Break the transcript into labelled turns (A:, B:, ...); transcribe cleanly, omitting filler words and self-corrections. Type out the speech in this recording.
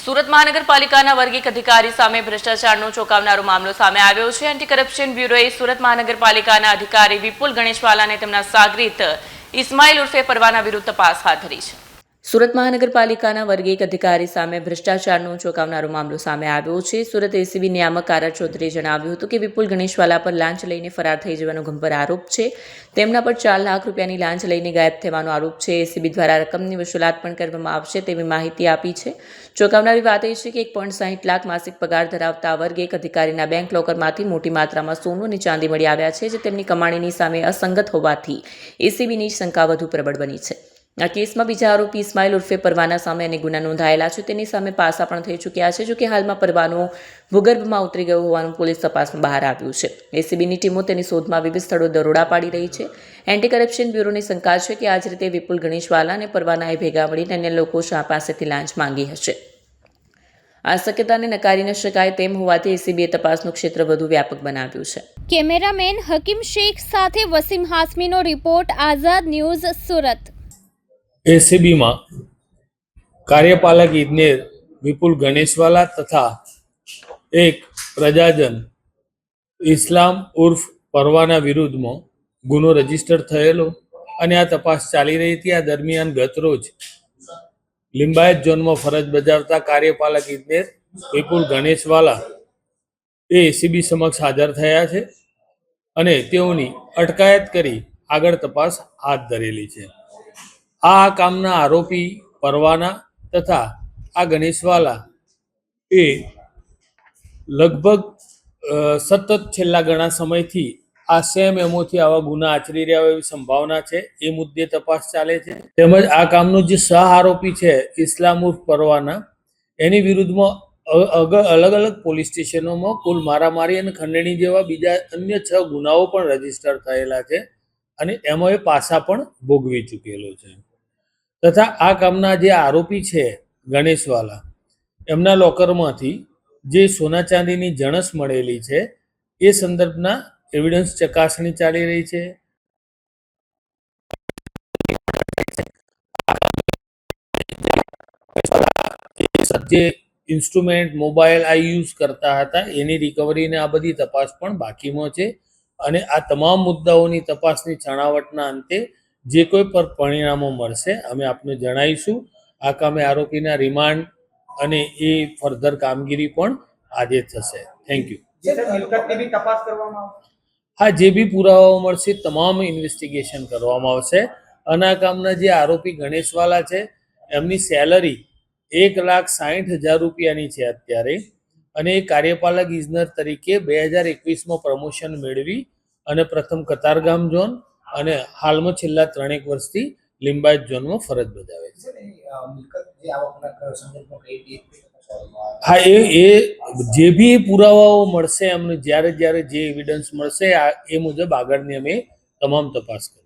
A: સુરત મહાનગરપાલિકાના વર્ગ 1 અધિકારી સામે ભ્રષ્ટાચારનો ચોંકાવનારો મામલો સામે આવ્યો છે। એન્ટી કરપ્શન બ્યુરોએ સુરત મહાનગરપાલિકાના અધિકારી વિપુલ ગણેશવાલા અને તેમના સાગરીત ઇસ્માઇલ ઉર્ફે પરવાના વિરુદ્ધ તપાસ હાથ ધરી છે। સુરત મહાનગરપાલિકાના વર્ગ 1 અધિકારી સામે ભ્રષ્ટાચારનો ચોંકાવનારો મામલો સામે આવ્યો છે। સુરત એસીબી નિયામક આર ચૌધરીએ જણાવ્યું હતું કે વિપુલ ગણેશવાલા પર લાંચ લઈને ફરાર થઈ જવાનો ગંભીર આરોપ છે। તેમના પર 4 લાખ રૂપિયાની લાંચ લઈને ગાયબ થવાનો આરોપ છે। એસીબી દ્વારા રકમની વસૂલાત પણ કરવામાં આવશે તેવી માહિતી આપી છે। ચોંકાવનારી વાત એ છે કે 1.60 લાખ માસિક પગાર ધરાવતા વર્ગ 1 અધિકારીના બેંક લોકરમાંથી મોટી માત્રામાં સોનું અને ચાંદી મળી આવ્યા છે, જે તેમની કમાણીની સામે અસંગત હોવાથી એસીબીની શંકા વધુ પ્રબળ બની છે। આ કેસમાં બીજા આરોપી ઇસ્માઇલ ઉર્ફે પરવાના સામે અનેક ગુના નોંધાયેલા છે। તેની સામે પાસા પણ થઈ ચૂક્યા છે, જો કે હાલમાં પરવાનો ભૂગર્ભમાં ઉતરી ગયો હોવાનું પોલીસ તપાસમાં બહાર આવ્યું છે। એસીબીની ટીમો તેની શોધમાં વિવિધ સ્થળો દરોડા પાડી રહી છે। એન્ટી કરપ્શન બ્યુરોની શંકા છે કે આ જ રીતે વિપુલ ગણેશવાલા અને પરવાનાએ ભેગા મળીને અન્ય લોકો પાસેથી લાંચ માંગી હશે। આ શક્યતાને નકારી ન શકાય તેમ હોવાથી એસીબીએ તપાસનું ક્ષેત્ર વધુ વ્યાપક બનાવ્યું છે।
B: કેમેરામેન હકીમ શેખ સાથે વસીમ હાસમીનો રિપોર્ટ, આઝાદ ન્યૂઝ, સુરત।
C: એસીબીમાં કાર્યપાલક ઇજનેર વિપુલ ગણેશવાલા તથા એક પ્રજાજન ઇસ્લામ ઉર્ફ પરવાના વિરુદ્ધમાં ગુનો રજીસ્ટર થયેલો અને આ તપાસ ચાલી રહી હતી। આ દરમિયાન ગતરોજ લિંબાયત ઝોનમાં ફરજ બજાવતા કાર્યપાલક ઇજનેર વિપુલ ગણેશવાલા એ એસીબી સમક્ષ હાજર થયા છે અને તેઓની અટકાયત કરી આગળ તપાસ હાથ ધરેલી છે। આ કામના આરોપી પરવાના તથા આ ગણેશવાલા એ લગભગ સતત છેલ્લા ઘણા સમયથી આ સેમ એમોથી આવા ગુના આચરી રહ્યા હોય એવી સંભાવના છે। એ મુદ્દે તપાસ ચાલે છે। તેમજ આ કામનો જે સહ આરોપી છે ઇસ્લામ ઉર્ફ પરવાના, એની વિરુદ્ધમાં અલગ અલગ પોલીસ સ્ટેશનોમાં કુલ મારામારી અને ખંડણી જેવા બીજા અન્ય 6 ગુનાઓ પણ રજીસ્ટર થયેલા છે અને એમાં એ પાસા પણ ભોગવી ચૂકેલો છે। તથા આ કામના જે આરોપી છે ગણેશવાલા, એમના લોકરમાંથી જે સોના ચાંદીની જણસ મળેલી છે એ સંદર્ભના એવિડન્સ ચકાસણી ચાલી રહી છે। જે ઇન્સ્ટ્રુમેન્ટ મોબાઈલ આ યુઝ કરતા હતા એની રિકવરીને આ બધી તપાસ પણ બાકીમાં છે અને આ તમામ મુદ્દાઓની તપાસની છણાવટના અંતે જે કોઈ પર પરિણામો મળશે અમે આપને જણાવીશું। આ કામે આરોપીના રિમાન્ડ અને એ ફર્ધર કામગીરી પણ આજે થશે। Thank you. હા, જે બી પુરાવાઓ મળશે તમામ ઇન્વેસ્ટિગેશન કરવામાં આવશે। અને આ કામના જે આરોપી ગણેશવાલા છે એમની સેલરી 1,60,000 રૂપિયાની છે અત્યારે અને એ કાર્યપાલક ઇજનેર તરીકે 2021માં પ્રમોશન મેળવી અને પ્રથમ કતારગામ ઝોન અને હાલમાં છેલ્લા 3 વર્ષથી લિંબાયત ઝોનમાં ફરજ બજાવે છે। હા, એ જે બી પુરાવાઓ મળશે એમને જ્યારે જે એવિડન્સ મળશે એ મુજબ આગળની અમે તમામ તપાસ કરીશું।